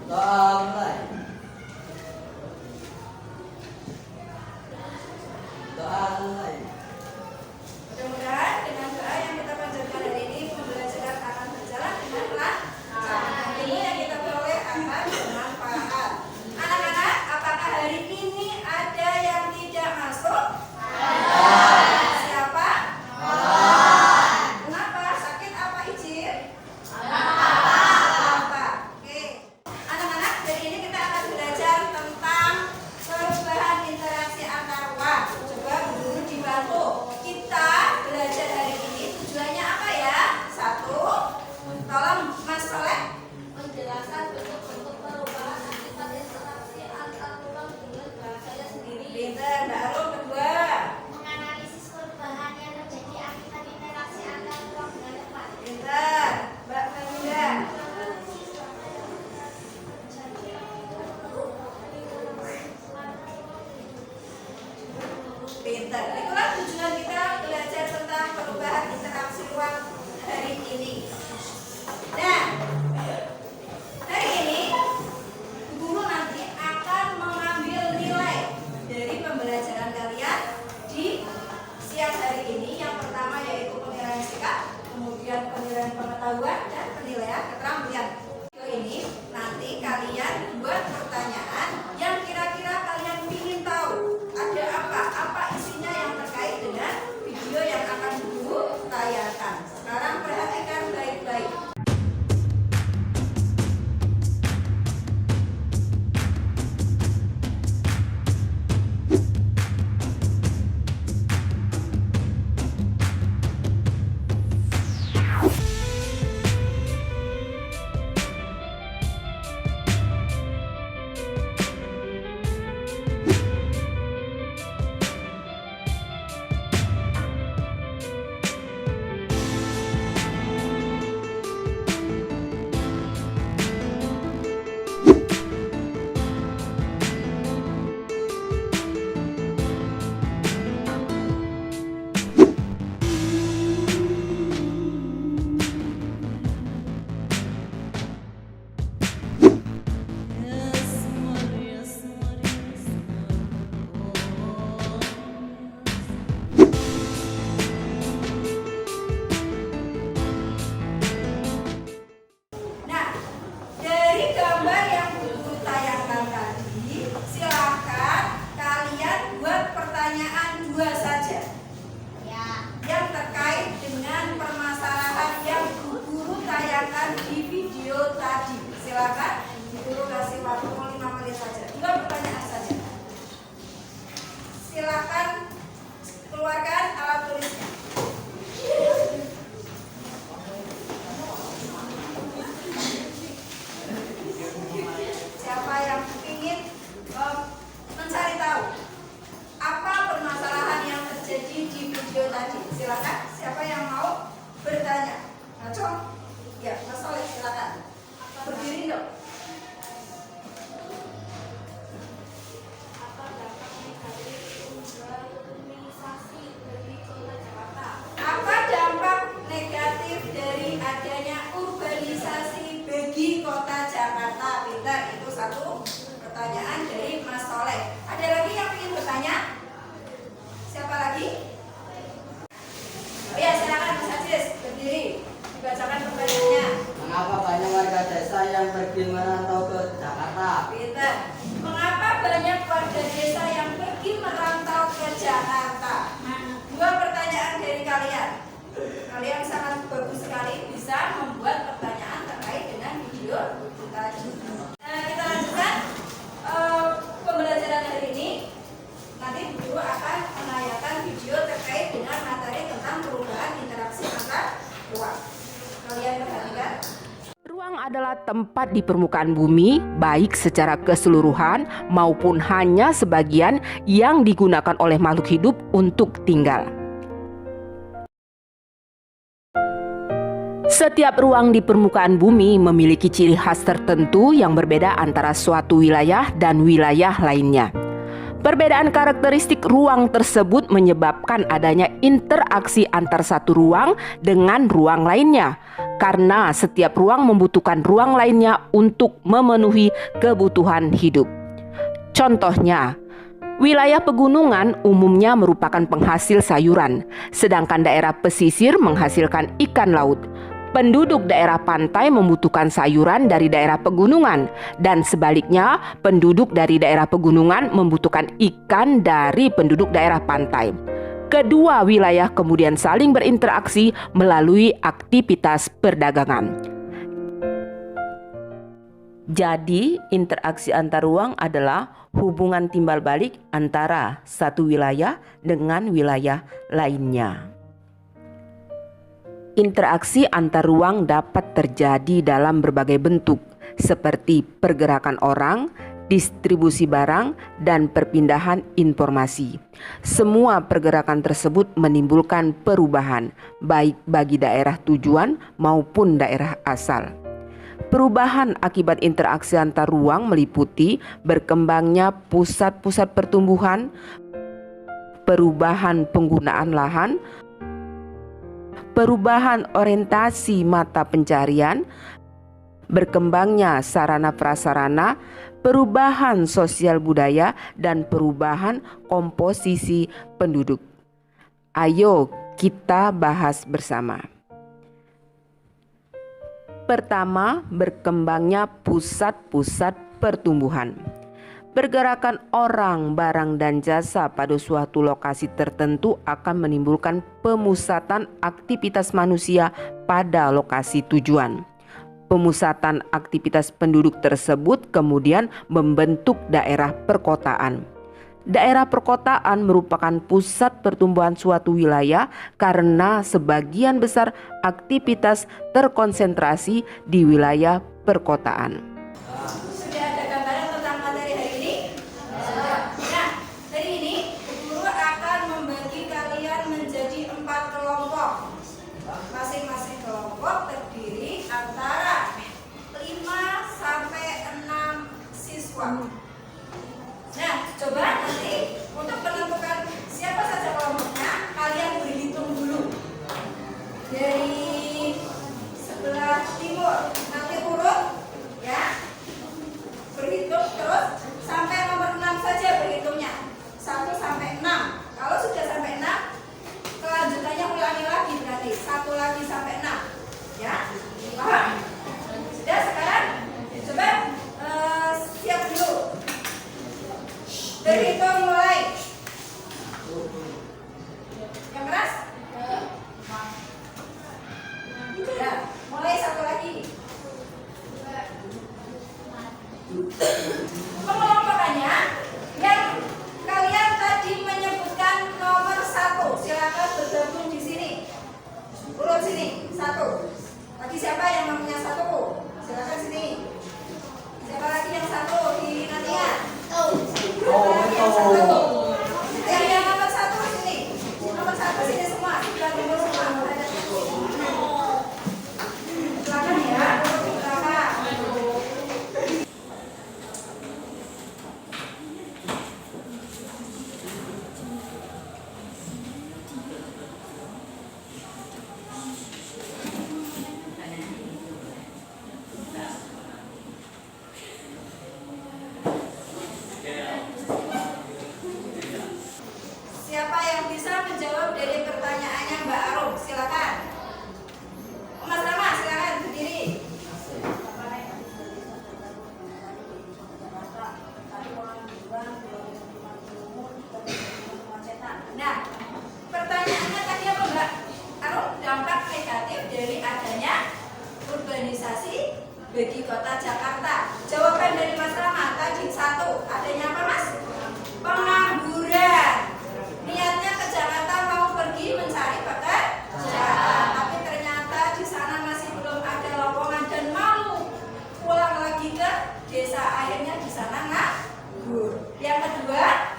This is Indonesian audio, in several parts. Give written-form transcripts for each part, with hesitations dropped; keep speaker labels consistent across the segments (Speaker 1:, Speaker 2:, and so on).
Speaker 1: Doa mulai. Doa mulai.
Speaker 2: Mudah-mudahan dengan doa yang kita panjatkan hari ini pembelajaran akan berjalan dengan lancar. Ilmu yang kita peroleh akan bermanfaat. Anak-anak, apakah hari ini ada yang tidak masuk? Siapa? Kenapa? Sakit apa izin? Apa? Oke. Anak-anak, hari ini kita akan belajar tentang perubahan interaksi antar ruang. Coba guru dibantu. Kita belajar hari ini tujuannya apa ya? Satu, tolong Mas Soleh
Speaker 3: Menjelaskan bentuk-bentuk perubahan akibat interaksi antar ruang dengan bahasanya sendiri.
Speaker 2: Pinter, Mbak Arum. Kedua,
Speaker 3: Menganalisis perubahan yang terjadi akibat interaksi antar ruang dengan tempat.
Speaker 2: pinter, Mbak Fahida. Pinter. Itulah tujuan kita belajar tentang perubahan interaksi ruang hari ini. Nah, hari ini guru nanti akan mengambil nilai dari pembelajaran kalian di siang hari ini. Yang pertama yaitu penilaian sikap, kemudian penilaian pengetahuan dan penilaian keterampilan. Ini nanti kalian buat pertanyaan yang kira-kira kalian ingin tahu ada apa isinya yang terkait dengan video yang akan guru tayangkan. Sekarang perhatikan baik-baik. Nah, dari gambar yang guru tayangkan tadi, silakan kalian buat pertanyaan dua saja
Speaker 3: Ya.
Speaker 2: yang terkait dengan permasalahan yang guru tayangkan di video tadi. Silakan, guru kasih waktu 5 menit saja. Dua pertanyaan saja. Silakan keluarkan alat tulisnya. Siapa yang ingin mencari tahu apa permasalahan yang terjadi di video tadi? Silakan. Siapa yang mau bertanya? Ngacong? Ya, Mas Soleh, silakan. Berdiri dong.
Speaker 3: Apa dampak negatif urbanisasi bagi kota Jakarta?
Speaker 2: Apa dampak negatif dari adanya urbanisasi bagi kota Jakarta? Pintar, itu satu pertanyaan dari Mas Soleh. Ada lagi yang ingin bertanya? Siapa lagi? Oh ya, silakan Mas Aziz, berdiri. Dibacakan pertanyaannya.
Speaker 1: Mengapa banyak warga desa yang pergi merantau ke Jakarta?
Speaker 2: Pintar. Mengapa banyak warga desa yang pergi merantau ke Jakarta? Dua pertanyaan dari kalian. Kalian sangat bagus sekali bisa membuat pertanyaan terkait dengan video tadi. Nah, kita lanjutkan pembelajaran hari ini. Nanti guru akan menayangkan video terkait dengan materi tentang perubahan interaksi antar ruang. Kalian perhatikan.
Speaker 4: Ruang adalah tempat di permukaan bumi, baik secara keseluruhan maupun hanya sebagian yang digunakan oleh makhluk hidup untuk tinggal. Setiap ruang di permukaan bumi memiliki ciri khas tertentu yang berbeda antara suatu wilayah dan wilayah lainnya. Perbedaan karakteristik ruang tersebut menyebabkan adanya interaksi antar satu ruang dengan ruang lainnya. karena setiap ruang membutuhkan ruang lainnya untuk memenuhi kebutuhan hidup. Contohnya, wilayah pegunungan umumnya merupakan penghasil sayuran, sedangkan daerah pesisir menghasilkan ikan laut. Penduduk daerah pantai membutuhkan sayuran dari daerah pegunungan, dan sebaliknya, penduduk dari daerah pegunungan membutuhkan ikan dari penduduk daerah pantai. Kedua wilayah kemudian saling berinteraksi melalui aktivitas perdagangan. Jadi, interaksi antar ruang adalah hubungan timbal balik antara satu wilayah dengan wilayah lainnya. Interaksi antar ruang dapat terjadi dalam berbagai bentuk, seperti pergerakan orang, distribusi barang, dan perpindahan informasi. Semua pergerakan tersebut menimbulkan perubahan, baik bagi daerah tujuan maupun daerah asal. Perubahan akibat interaksi antar ruang meliputi berkembangnya pusat-pusat pertumbuhan, perubahan penggunaan lahan, perubahan orientasi mata pencarian, berkembangnya sarana prasarana, perubahan sosial budaya, dan perubahan komposisi penduduk. Ayo kita bahas bersama. Pertama, berkembangnya pusat-pusat pertumbuhan. Pergerakan orang, barang, dan jasa pada suatu lokasi tertentu akan menimbulkan pemusatan aktivitas manusia pada lokasi tujuan. Pemusatan aktivitas penduduk tersebut kemudian membentuk daerah perkotaan. Daerah perkotaan merupakan pusat pertumbuhan suatu wilayah karena sebagian besar aktivitas terkonsentrasi di wilayah perkotaan.
Speaker 2: Sudah ada gambaran tentang materi hari ini? Sudah. Nah, hari ini guru akan membagi kalian menjadi 4 kelompok. Masing-masing kelompok terdiri antara 5 sampai 6 siswa. Nah, coba nanti untuk menentukan siapa saja kelompoknya, kalian berhitung dulu dari sebelah timur. Nanti urut, ya, berhitung terus sampai nomor 6 saja berhitungnya, 1 sampai 6. Kalau sudah sampai 6, kelanjutannya ulangi lagi, berarti 1 lagi sampai 6, ya, paham? Sudah, sekarang coba siap dulu. Berhitung mulai. Yang keras? Ya, mulai 1 lagi. Pengelompokannya yang kalian tadi menyebutkan nomor 1, silakan bergabung di sini. Urut sini, 1. Lagi siapa yang namanya 1? Silakan sini. Siapa lagi yang 1 di nantian? Siapa lagi yang 1? Yang nomor 1 sini. Nomor 1 sini semua. Sudah kumpul semua. Silakan ya. Silakan. Siapa yang bisa menjawab dari pertanyaannya Mbak Arum? Silakan. Mas Rama, silakan berdiri. Nah, pertanyaannya tadi apa Mbak Arum? Dampak negatif dari adanya urbanisasi bagi kota Jakarta. Jawaban dari Mas Rama tadi 1. Adanya apa Mas? Pengangguran. Niatnya ke Jakarta mau pergi mencari pekerjaan, tapi ternyata di sana masih belum ada lowongan dan malu pulang lagi ke desa, akhirnya di sana nganggur. Yang kedua,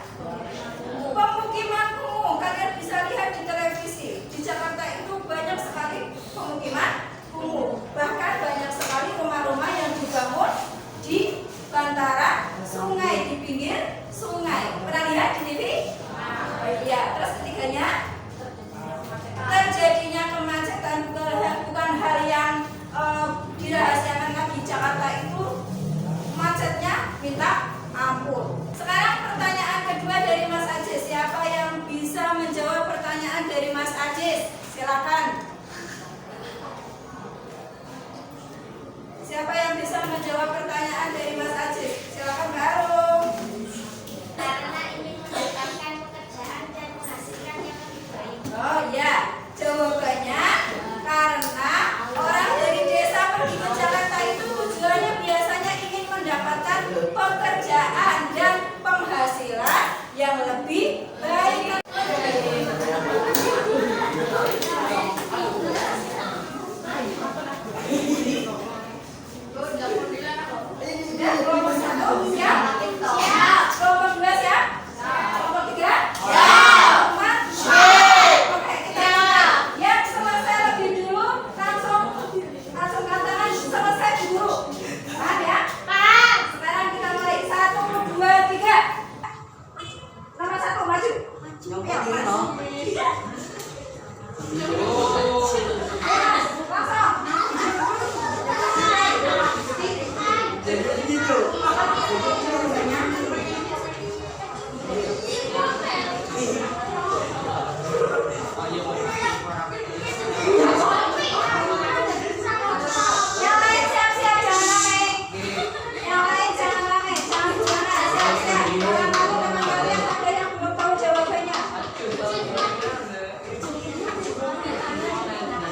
Speaker 2: pemukiman kumuh. Kalian bisa lihat di televisi, di Jakarta itu banyak sekali pemukiman kumuh. Bahkan banyak sekali rumah-rumah yang dibangun di bantaran sungai, di pinggir sungai. Pernah lihat di TV? Ya, terus ketiganya, terjadinya kemacetan bukan hal yang minta ampun. Sekarang pertanyaan kedua dari Mas Ajis. Siapa yang bisa menjawab pertanyaan dari Mas Ajis? Silakan. Siapa yang bisa menjawab pertanyaan dari Mas Ajis? Silakan Mbak Arum.
Speaker 3: Karena ingin mendapatkan pekerjaan dan menghasilkan yang lebih baik.
Speaker 2: Oh ya, jawabannya karena orang dari desa pergi ke Jakarta itu tujuannya biasanya ingin mendapatkan pekerjaan dan penghasilan yang lebih baik. Sudah, kelompok 1 siap? Siap. Kelompok 2 siap? Kelompok 3? Siap. Kelompok 4? Oke, kita mulai. Yang selesai lebih dulu langsung katakan selesai dulu. Paham ya? Paham. Sekarang kita mulai. 1, 2, 3. Nomor 1 maju. Ya, maju. Langsung. Yang lain siap-siap, jangan ramai. Yang lain jangan ramai, jangan siap-siap. Jangan malu teman kalian ada yang belum tahu jawabannya.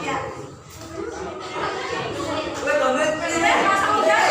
Speaker 2: Ya. Sudah, langsung udah.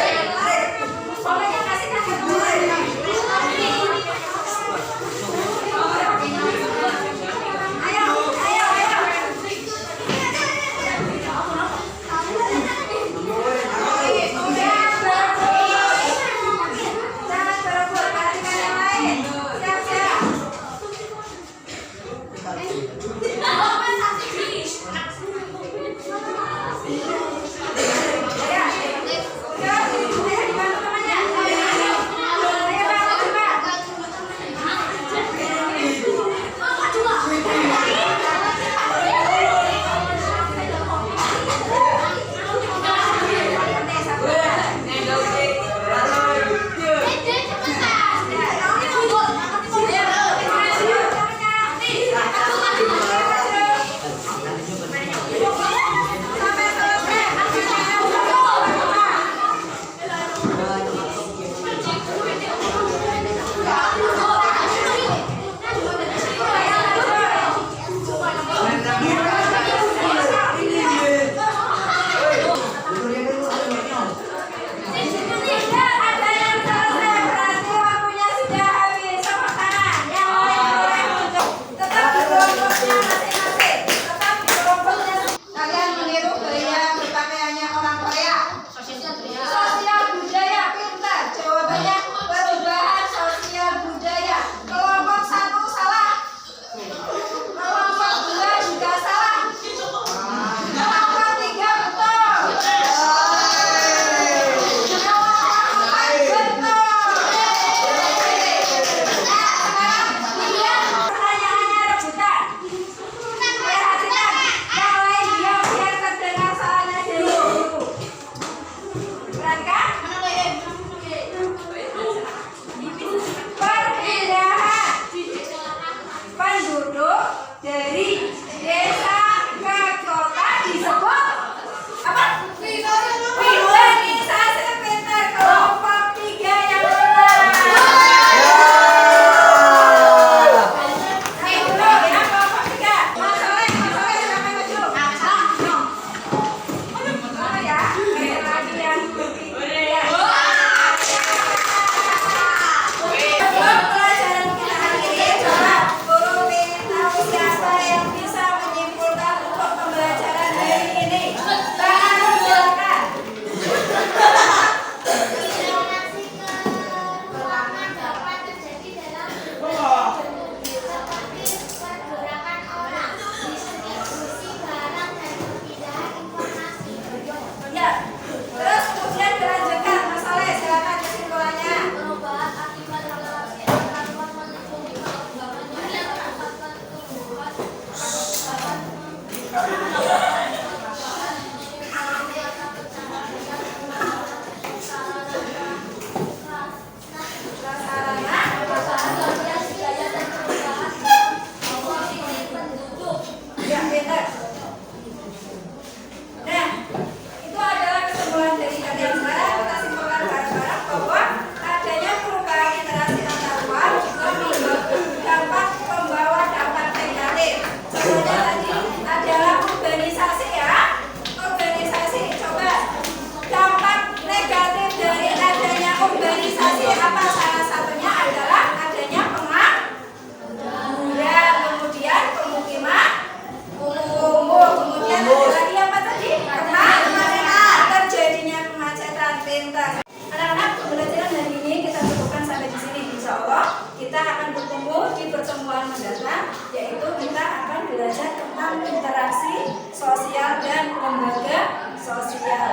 Speaker 2: belajar tentang interaksi sosial dan lembaga sosial.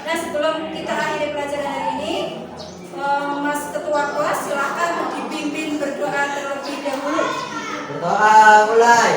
Speaker 2: Nah, sebelum kita akhiri pelajaran hari ini, Mas Ketua kelas silahkan dipimpin berdoa terlebih dahulu.
Speaker 1: Berdoa mulai.